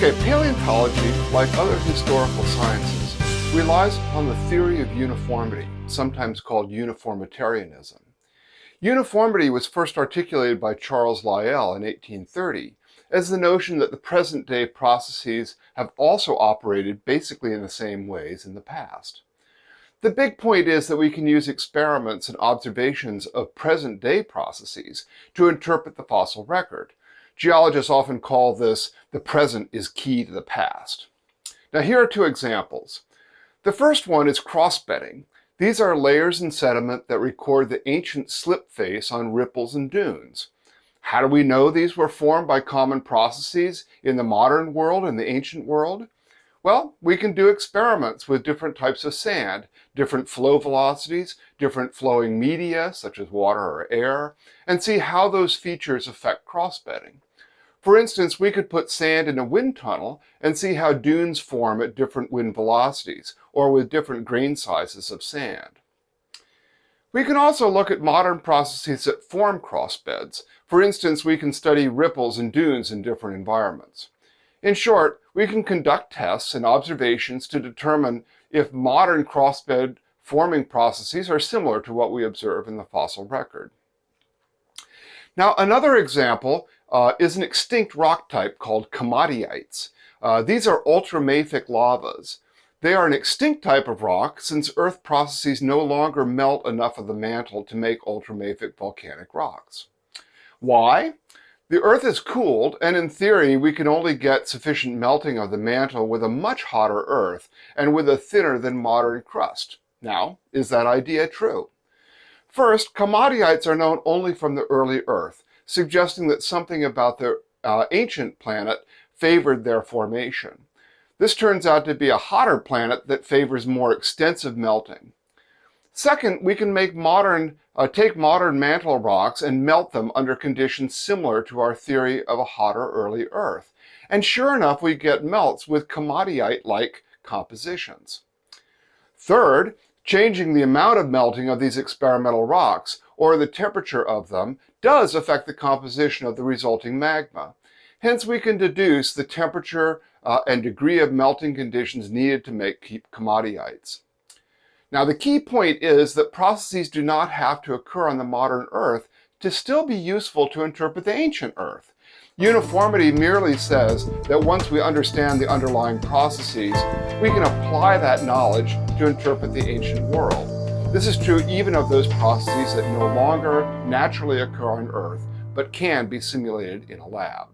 Okay, paleontology, like other historical sciences, relies upon the theory of uniformity, sometimes called uniformitarianism. Uniformity was first articulated by Charles Lyell in 1830 as the notion that the present-day processes have also operated basically in the same ways in the past. The big point is that we can use experiments and observations of present-day processes to interpret the fossil record. Geologists often call this "the present is key to the past." Now here are two examples. The first one is cross-bedding. These are layers in sediment that record the ancient slip face on ripples and dunes. How do we know these were formed by common processes in the modern world and the ancient world? Well, we can do experiments with different types of sand, different flow velocities, different flowing media, such as water or air, and see how those features affect cross-bedding. For instance, we could put sand in a wind tunnel and see how dunes form at different wind velocities, or with different grain sizes of sand. We can also look at modern processes that form crossbeds. For instance, we can study ripples and dunes in different environments. In short, we can conduct tests and observations to determine if modern crossbed forming processes are similar to what we observe in the fossil record. Now, another example is an extinct rock type called komatiites. These are ultramafic lavas. They are an extinct type of rock since Earth processes no longer melt enough of the mantle to make ultramafic volcanic rocks. Why? The Earth is cooled, and in theory, we can only get sufficient melting of the mantle with a much hotter Earth and with a thinner than modern crust. Now, is that idea true? First, komatiites are known only from the early Earth, suggesting that something about the ancient planet favored their formation. This turns out to be a hotter planet that favors more extensive melting. Second, we can take modern mantle rocks and melt them under conditions similar to our theory of a hotter early Earth. And sure enough, we get melts with komatiite-like compositions. Third, changing the amount of melting of these experimental rocks, or the temperature of them, does affect the composition of the resulting magma. Hence, we can deduce the temperature and degree of melting conditions needed to make komatiites. Now, the key point is that processes do not have to occur on the modern Earth to still be useful to interpret the ancient Earth. Uniformity merely says that once we understand the underlying processes, we can apply that knowledge to interpret the ancient world. This is true even of those processes that no longer naturally occur on Earth, but can be simulated in a lab.